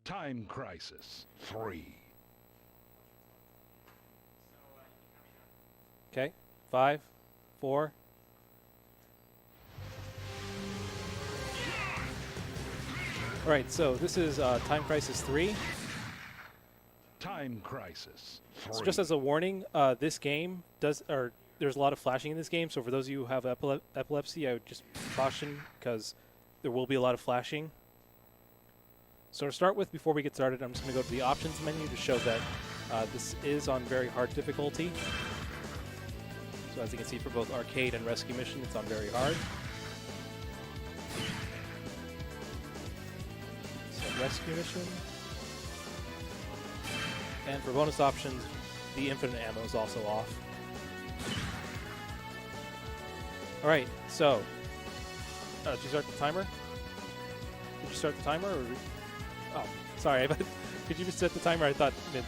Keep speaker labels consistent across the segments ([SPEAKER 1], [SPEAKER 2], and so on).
[SPEAKER 1] Time Crisis 3.
[SPEAKER 2] Okay, 5, 4. All right, so this is Time Crisis 3.
[SPEAKER 1] Time Crisis 3.
[SPEAKER 2] So just as a warning, this game there's a lot of flashing in this game. So for those of you who have epilepsy, I would just caution because there will be a lot of flashing. So to start with, before we get started, I'm just going to go to the options menu to show that this is on very hard difficulty. So as you can see, for both arcade and rescue mission, it's on very hard. So rescue mission. And for bonus options, the infinite ammo is also off. All right, so did you start the timer? Did you start the timer? Or oh, sorry. Could you just set the timer? I thought meant.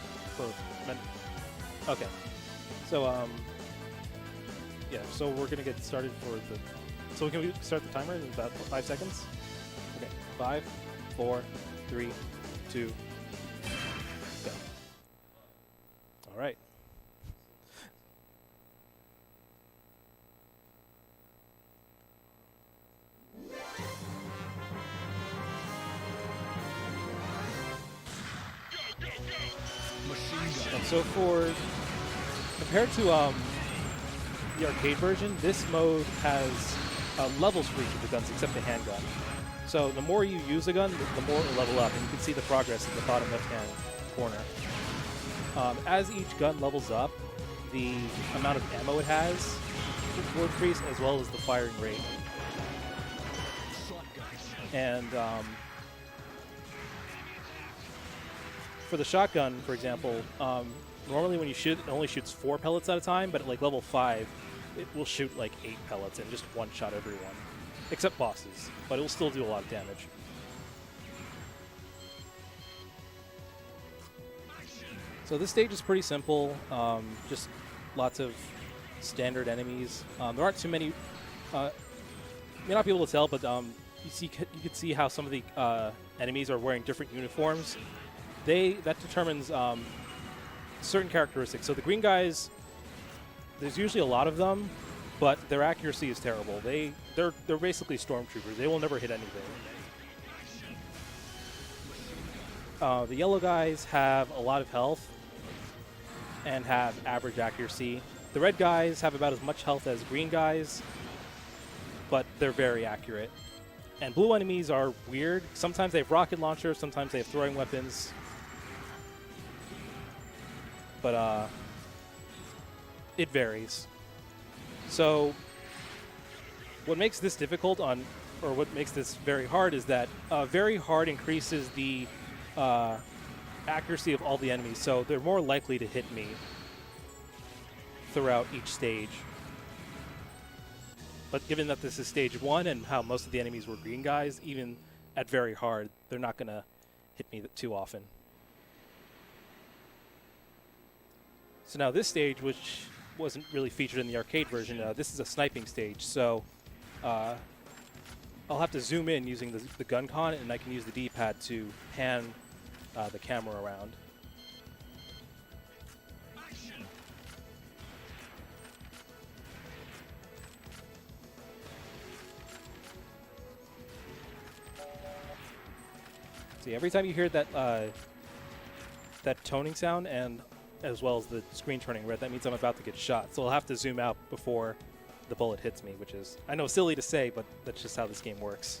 [SPEAKER 2] Okay. So yeah. So we're gonna get started for the. So can we start the timer in about 5 seconds? Okay. 5, 4, 3, 2. Go. All right. And so compared to the arcade version, this mode has levels for each of the guns except the handgun. So the more you use a gun, the more it will level up, and you can see the progress in the bottom left-hand corner. As each gun levels up, the amount of ammo it has will increase, as well as the firing rate. And for the shotgun, for example, normally when you shoot, it only shoots 4 pellets at a time, but at like level 5, it will shoot like 8 pellets and just one shot everyone, except bosses, but it will still do a lot of damage. So this stage is pretty simple, just lots of standard enemies. There aren't too many, you may not be able to tell, but you can see how some of the enemies are wearing different uniforms. That determines certain characteristics. So the green guys, there's usually a lot of them, but their accuracy is terrible. They're basically stormtroopers. They will never hit anything. The yellow guys have a lot of health and have average accuracy. The red guys have about as much health as green guys, but they're very accurate. And blue enemies are weird. Sometimes they have rocket launchers, sometimes they have throwing weapons. But it varies. So what makes this difficult or what makes this very hard is that very hard increases the accuracy of all the enemies, so they're more likely to hit me throughout each stage. But given that this is stage 1 and how most of the enemies were green guys, even at very hard, they're not going to hit me too often. So now this stage, which wasn't really featured in the arcade version, this is a sniping stage. So I'll have to zoom in using the gun con, and I can use the D-pad to pan the camera around. See, every time you hear that that toning sound, and as well as the screen turning red, that means I'm about to get shot. So I'll have to zoom out before the bullet hits me, which is, I know, silly to say, but that's just how this game works.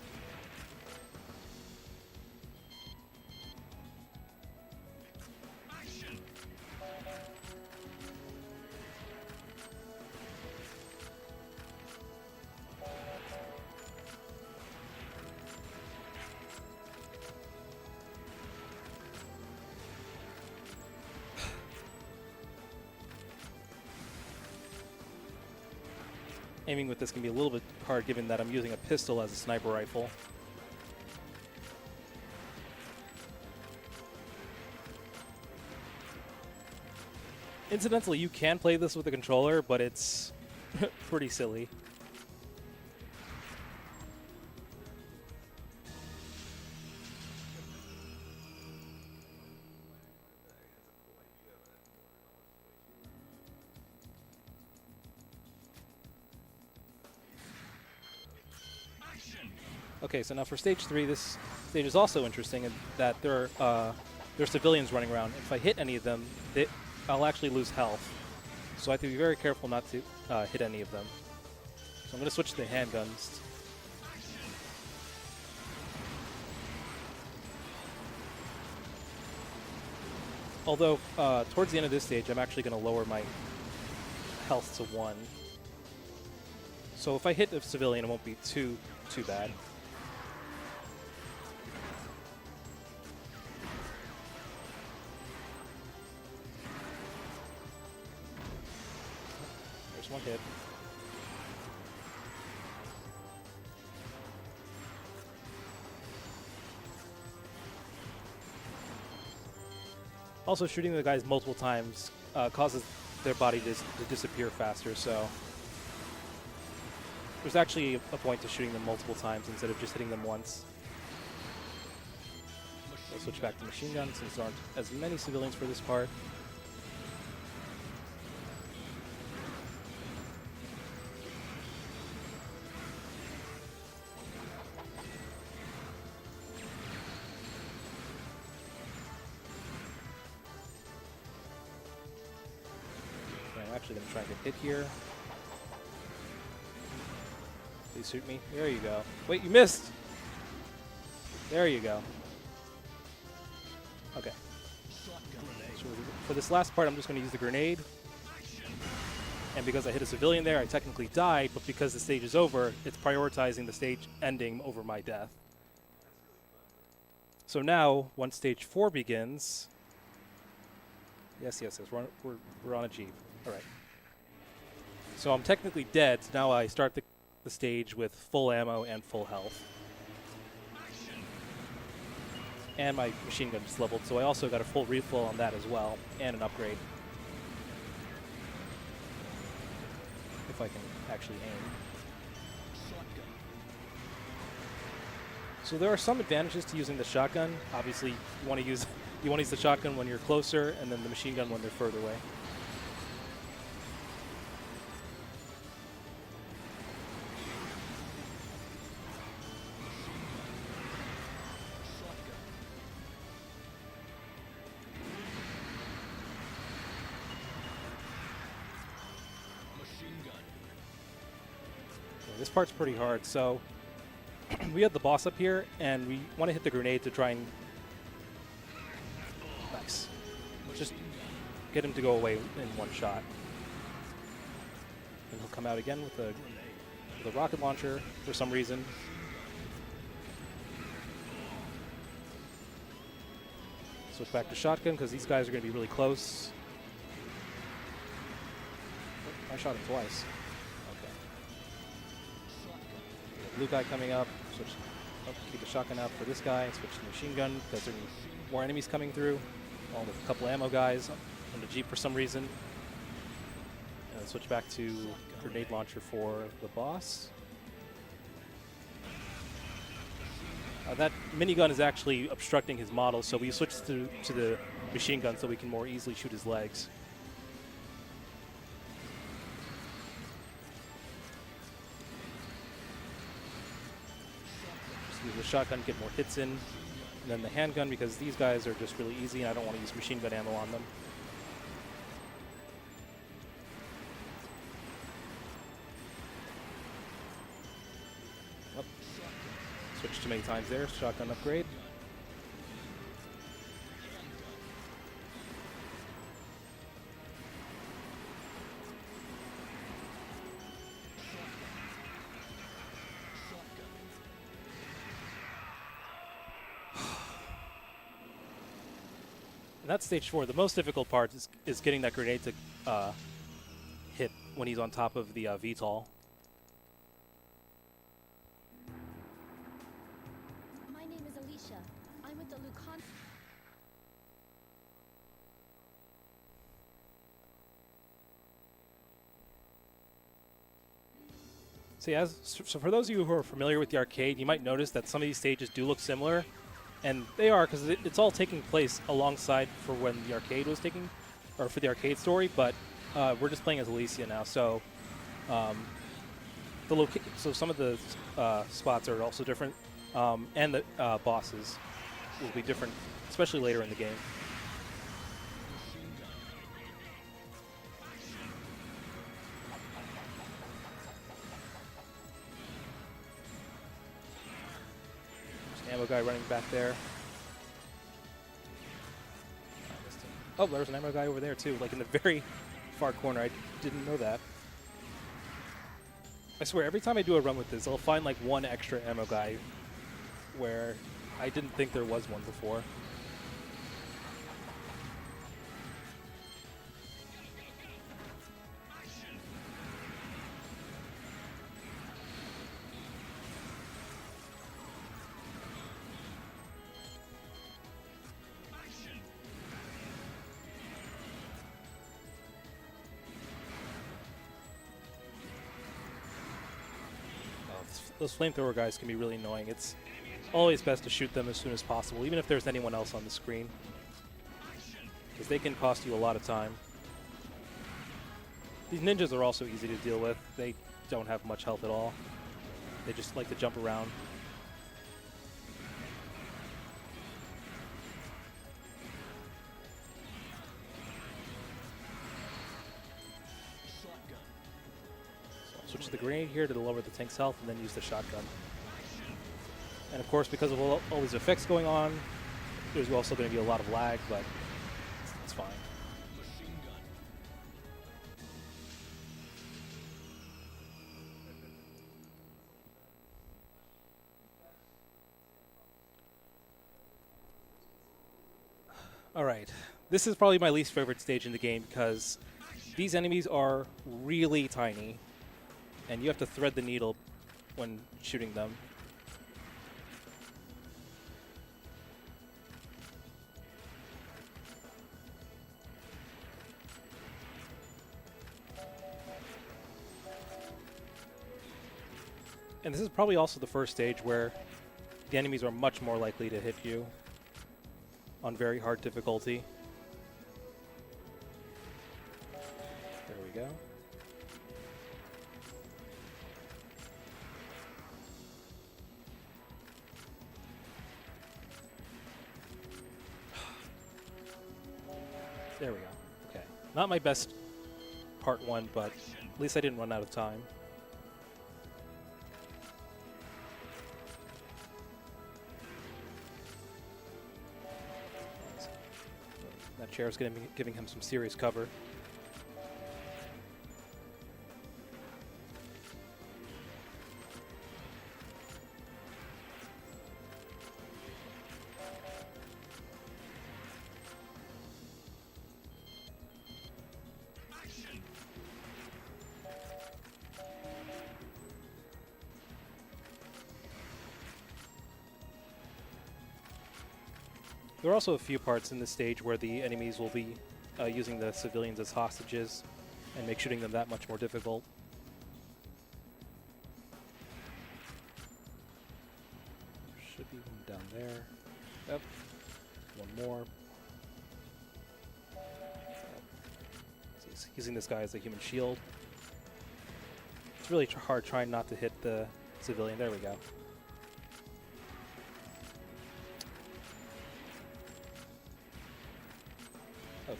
[SPEAKER 2] Aiming with this can be a little bit hard given that I'm using a pistol as a sniper rifle. Incidentally, you can play this with a controller, but it's pretty silly. Okay, so now for stage 3, this stage is also interesting in that there are civilians running around. If I hit any of them, I'll actually lose health. So I have to be very careful not to hit any of them. So I'm going to switch to the handguns. Although, towards the end of this stage, I'm actually going to lower my health to 1. So if I hit a civilian, it won't be too bad. There's one hit. Also, shooting the guys multiple times causes their body to disappear faster, so there's actually a point to shooting them multiple times instead of just hitting them once. I'll switch back to machine gun since there aren't as many civilians for this part. I'm actually going to try and get hit here. Please shoot me. There you go. Wait, you missed! There you go. Okay. So for this last part, I'm just going to use the grenade. And because I hit a civilian there, I technically died, but because the stage is over, it's prioritizing the stage ending over my death. So now, once stage 4 begins... Yes, we're on a Jeep. All right. So I'm technically dead, so now I start the stage with full ammo and full health. And my machine gun is leveled, so I also got a full refill on that as well, and an upgrade. If I can actually aim. So there are some advantages to using the shotgun. Obviously, you want to use the shotgun when you're closer, and then the machine gun when they're further away. This part's pretty hard, so we have the boss up here, and we want to hit the grenade to try and... Nice. Just get him to go away in one shot. And he'll come out again with a rocket launcher for some reason. Switch back to shotgun, because these guys are going to be really close. Oh, I shot him twice. Blue guy coming up, switch, keep the shotgun out for this guy, switch to machine gun because there are more enemies coming through, along with a couple ammo guys on the Jeep for some reason. And then switch back to grenade launcher for the boss. That minigun is actually obstructing his model, so we switched to the machine gun so we can more easily shoot his legs. Use the shotgun, get more hits in, and then the handgun because these guys are just really easy and I don't want to use machine gun ammo on them. Oh. Switched too many times there, shotgun upgrade. And that's stage 4. The most difficult part is getting that grenade to hit when he's on top of the VTOL.
[SPEAKER 3] My name is Alicia. I'm with the Lucan.
[SPEAKER 2] So for those of you who are familiar with the arcade, you might notice that some of these stages do look similar. And they are, because it's all taking place alongside for when the arcade was taking, or for the arcade story, but we're just playing as Alicia now, so so some of the spots are also different. And the bosses will be different, especially later in the game. There's an ammo guy running back there. Oh, there's an ammo guy over there too, like in the very far corner. I didn't know that. I swear, every time I do a run with this, I'll find like one extra ammo guy where I didn't think there was one before. Those flamethrower guys can be really annoying. It's always best to shoot them as soon as possible, even if there's anyone else on the screen, because they can cost you a lot of time. These ninjas are also easy to deal with. They don't have much health at all. They just like to jump around. Switch the grenade here to lower the tank's health, and then use the shotgun. And of course, because of all these effects going on, there's also going to be a lot of lag, but it's fine. All right, this is probably my least favorite stage in the game because these enemies are really tiny, and you have to thread the needle when shooting them. And this is probably also the first stage where the enemies are much more likely to hit you on very hard difficulty. There we go. There we go. Okay. Not my best part one, but at least I didn't run out of time. That chair is going to be giving him some serious cover. There are also a few parts in this stage where the enemies will be using the civilians as hostages and make shooting them that much more difficult. Should be one down there. Yep. One more. Yep. So he's using this guy as a human shield. It's really hard trying not to hit the civilian. There we go. Okay.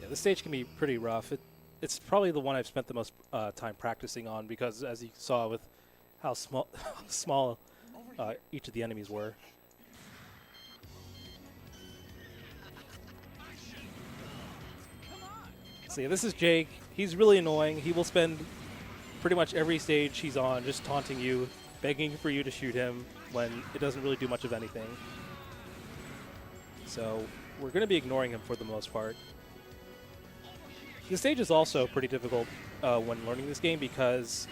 [SPEAKER 2] Yeah, this stage can be pretty rough. It's probably the one I've spent the most time practicing on because, as you saw with how small each of the enemies were. So yeah, this is Jake. He's really annoying. He will spend pretty much every stage he's on just taunting you, begging for you to shoot him when it doesn't really do much of anything. So we're going to be ignoring him for the most part. This stage is also pretty difficult when learning this game because,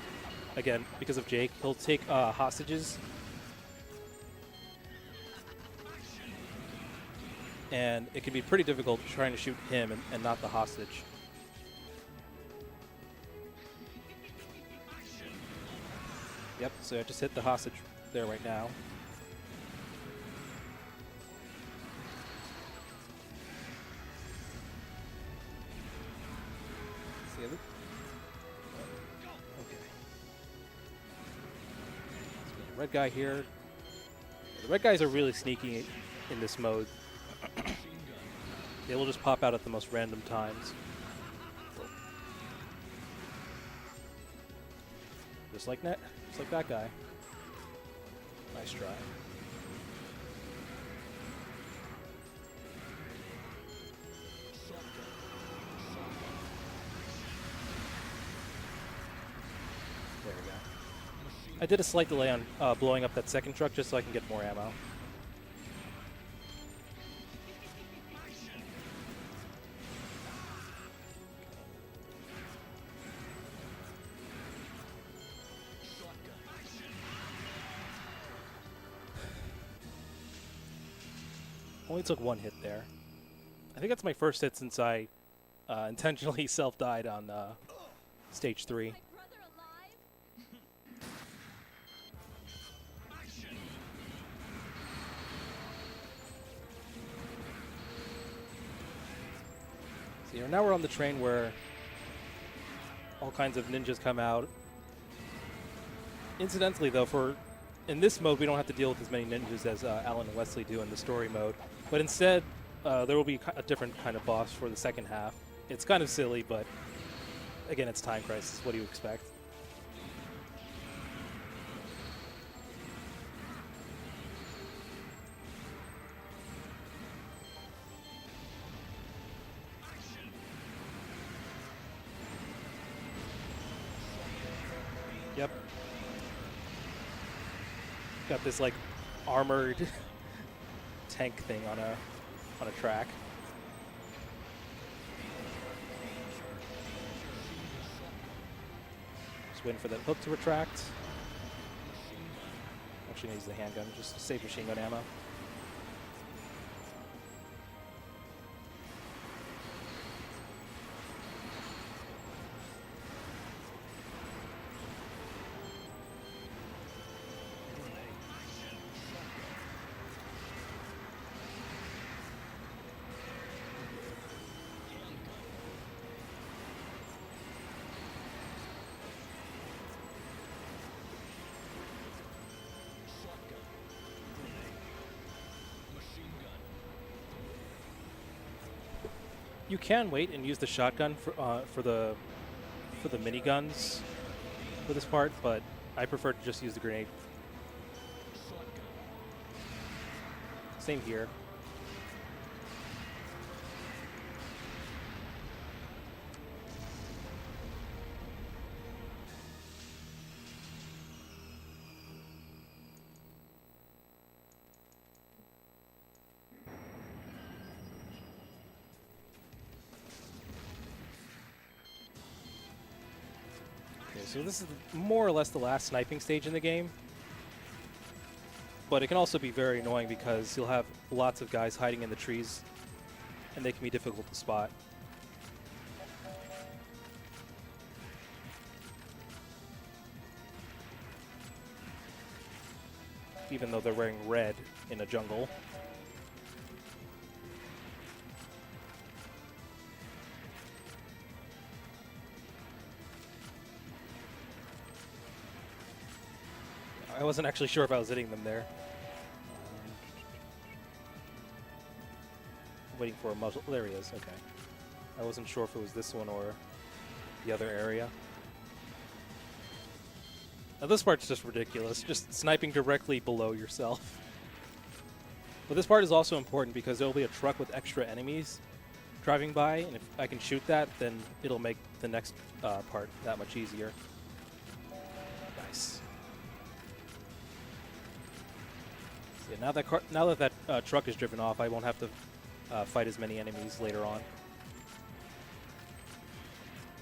[SPEAKER 2] again, because of Jake, he'll take hostages. And it can be pretty difficult trying to shoot him and not the hostage. Yep, so I just hit the hostage there right now. See it? Okay. red guy here. The red guys are really sneaky in this mode. They will just pop out at the most random times. Just like that guy. Nice try. There we go. I did a slight delay on blowing up that second truck just so I can get more ammo. Only took one hit there. I think that's my first hit since I intentionally self-died on stage 3.
[SPEAKER 3] My brother alive?
[SPEAKER 2] So now we're on the train where all kinds of ninjas come out. Incidentally, though, in this mode, we don't have to deal with as many ninjas as Alan and Wesley do in the story mode. But instead, there will be a different kind of boss for the second half. It's kind of silly, but again, it's Time Crisis. What do you expect? Yep. Got this like armored tank thing on a track. Just waiting for that hook to retract. Actually needs the handgun, just to save machine gun ammo. You can wait and use the shotgun for the miniguns for this part, but I prefer to just use the grenade. Same here. So this is more or less the last sniping stage in the game. But it can also be very annoying because you'll have lots of guys hiding in the trees and they can be difficult to spot. Even though they're wearing red in a jungle. I wasn't actually sure if I was hitting them there. Waiting for a muzzle. There he is. Okay. I wasn't sure if it was this one or the other area. Now this part's just ridiculous. Just sniping directly below yourself. But this part is also important because there will be a truck with extra enemies driving by, and if I can shoot that, then it'll make the next part that much easier. Nice. Yeah, now that truck is driven off, I won't have to fight as many enemies later on.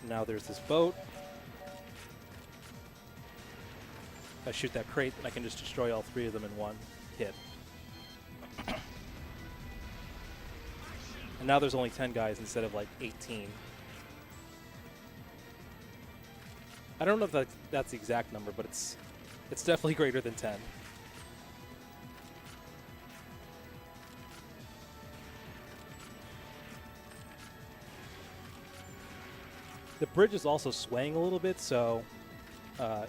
[SPEAKER 2] Now there's this boat. If I shoot that crate, then I can just destroy all 3 of them in one hit. And now there's only 10 guys instead of like 18. I don't know if that's the exact number, but it's definitely greater than 10. The bridge is also swaying a little bit, so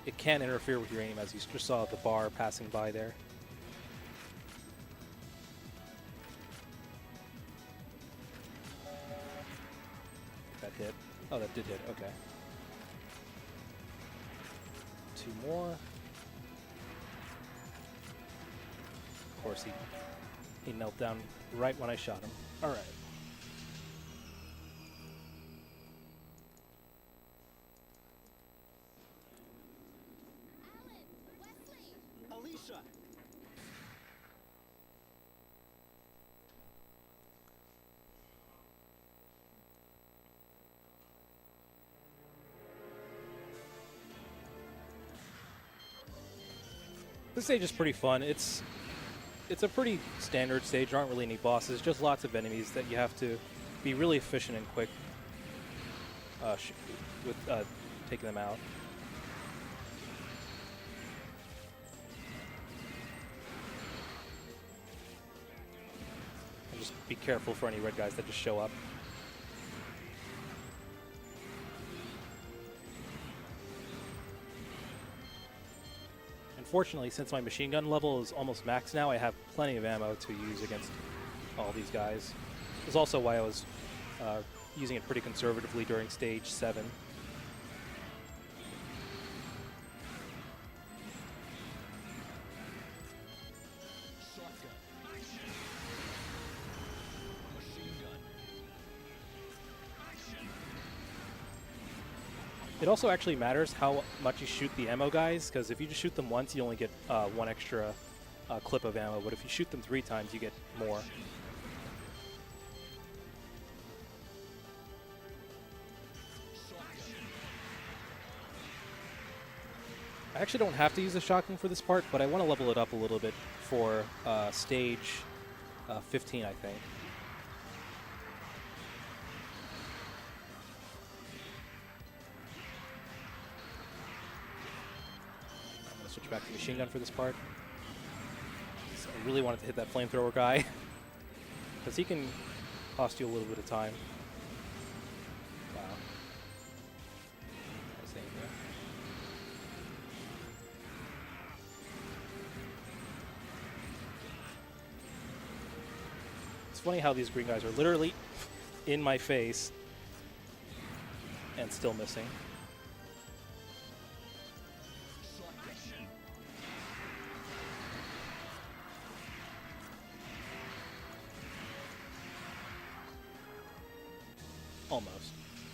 [SPEAKER 2] it can interfere with your aim, as you just saw the bar passing by there. That hit. Oh, that did hit. Okay. 2 more. Of course, he knelt down right when I shot him. All right.
[SPEAKER 4] Alicia!
[SPEAKER 2] This stage is pretty fun. It's a pretty standard stage. There aren't really any bosses, just lots of enemies that you have to be really efficient and quick with taking them out. And just be careful for any red guys that just show up. Unfortunately, since my machine gun level is almost max now, I have plenty of ammo to use against all these guys. That's also why I was using it pretty conservatively during stage 7. It also actually matters how much you shoot the ammo guys, because if you just shoot them once, you only get 1 extra clip of ammo, but if you shoot them 3 times, you get more. I actually don't have to use a shotgun for this part, but I want to level it up a little bit for stage 15, I think. Switch back to machine gun for this part. So I really wanted to hit that flamethrower guy because he can cost you a little bit of time. Wow. Nice aim there. It's funny how these green guys are literally in my face and still missing.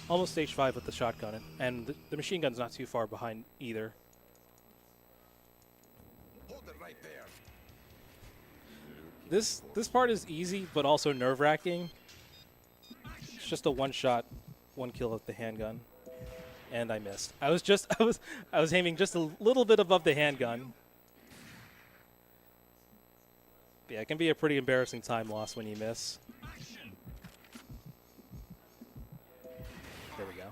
[SPEAKER 2] Almost stage 5 with the shotgun, and the machine gun's not too far behind either.
[SPEAKER 1] Hold it right there.
[SPEAKER 2] This part is easy, but also nerve-wracking. It's just a one-shot, 1 kill with the handgun, and I missed. I was aiming just a little bit above the handgun. But yeah, it can be a pretty embarrassing time loss when you miss. There we go.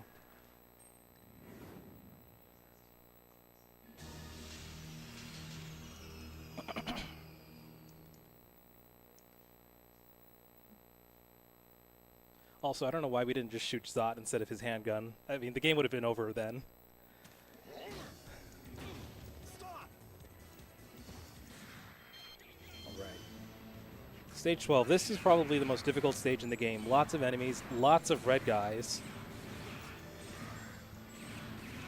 [SPEAKER 2] Also, I don't know why we didn't just shoot Zot instead of his handgun. I mean, the game would have been over then. Alright. Stage 12. This is probably the most difficult stage in the game. Lots of enemies, lots of red guys.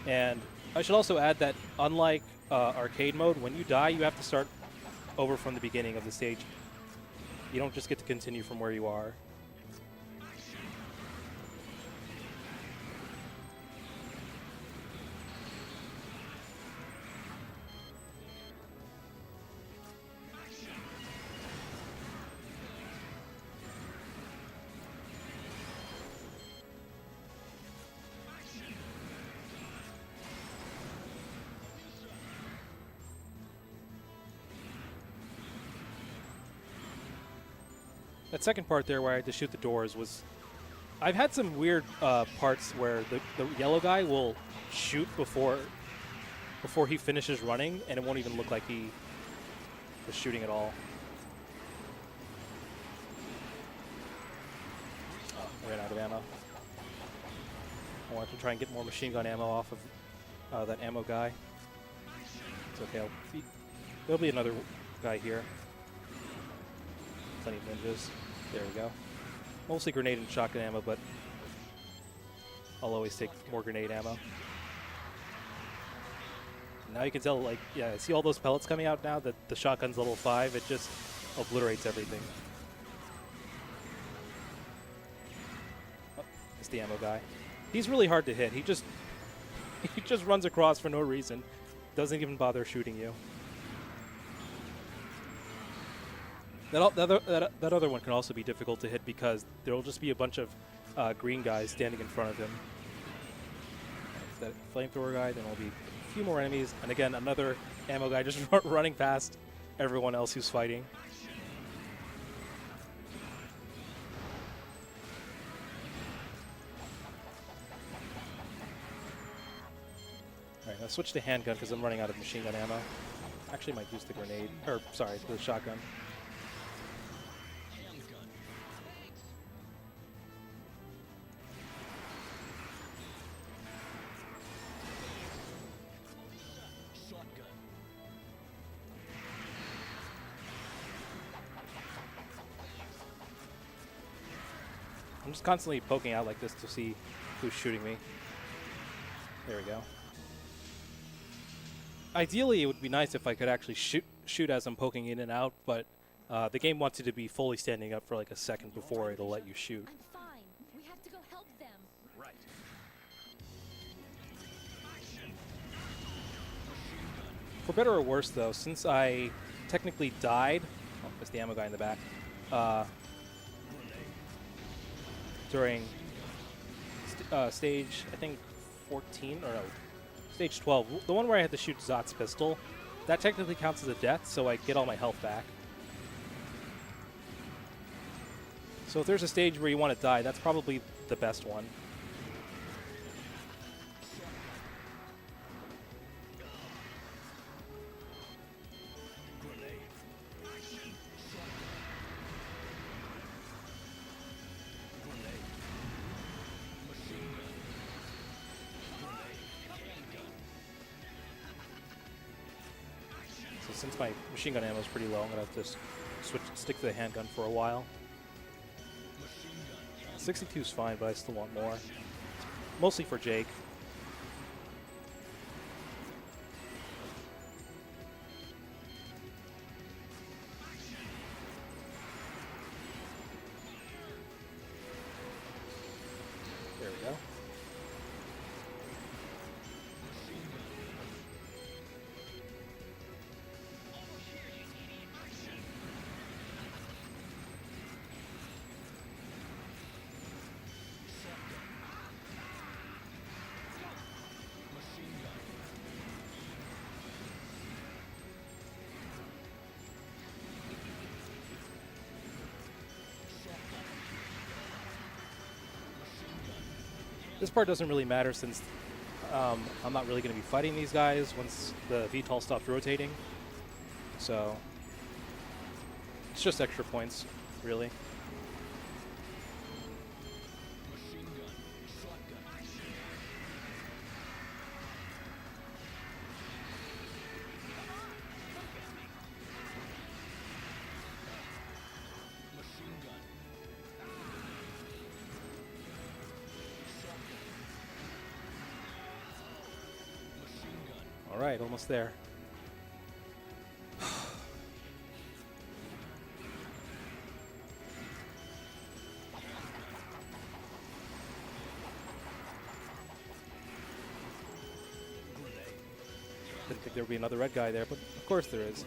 [SPEAKER 2] And I should also add that unlike arcade mode, when you die, you have to start over from the beginning of the stage. You don't just get to continue from where you are. That second part there where I had to shoot the doors was... I've had some weird parts where the yellow guy will shoot before he finishes running, and it won't even look like he was shooting at all. Oh, I ran out of ammo. I wanted to try and get more machine gun ammo off of that ammo guy. It's okay. There'll be another guy here. Plenty of ninjas. There we go. Mostly grenade and shotgun ammo, but I'll always take more grenade ammo. Now you can tell, like, yeah, see all those pellets coming out now that the shotgun's level 5, it just obliterates everything. Oh, it's the ammo guy. He's really hard to hit. He just runs across for no reason. Doesn't even bother shooting you. That other one can also be difficult to hit because there will just be a bunch of green guys standing in front of him. That flamethrower guy, then there'll be a few more enemies, and again another ammo guy just running past everyone else who's fighting. Alright, I'll switch to handgun because I'm running out of machine gun ammo. Actually might use the grenade, or sorry, the shotgun. I'm just constantly poking out like this to see who's shooting me. There we go. Ideally, it would be nice if I could actually shoot as I'm poking in and out, but the game wants you to be fully standing up for like a second before it'll let you shoot.
[SPEAKER 3] I'm fine. We have to go help them.
[SPEAKER 1] Right.
[SPEAKER 2] For better or worse, though, since I technically died, oh, there's the ammo guy in the back, during stage, I think, 14, or no, stage 12, the one where I had to shoot Zot's pistol, that technically counts as a death, so I get all my health back. So if there's a stage where you want to die, that's probably the best one. Since my machine gun ammo is pretty low, I'm going to have to stick to the handgun for a while. 62 is fine, but I still want more. Mostly for Jake. There we go. This part doesn't really matter since I'm not really going to be fighting these guys once the VTOL stops rotating. So it's just extra points, really. All right, almost there. Didn't think there would be another red guy there, but of course there is.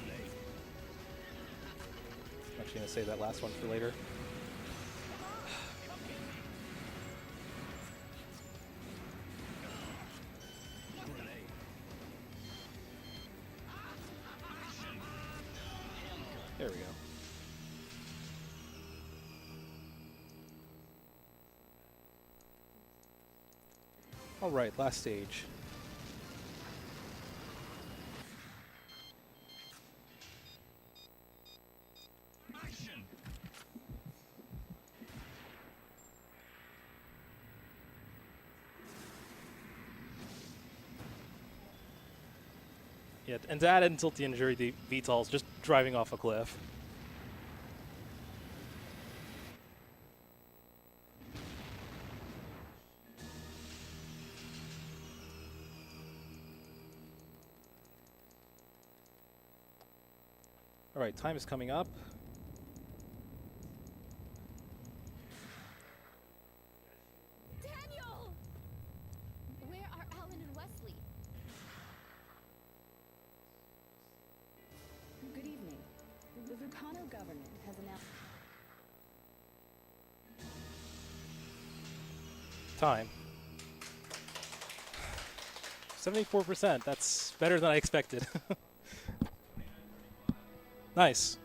[SPEAKER 2] I'm actually going to save that last one for later. There we go. All right, last stage. Yeah, and to add insult to injury, the VTOL's just driving off a cliff. All right, time is coming up.
[SPEAKER 3] Daniel! Where are Alan and Wesley?
[SPEAKER 5] Good evening. The Vulcano government has announced...
[SPEAKER 2] Time. 74%. That's better than I expected. Nice.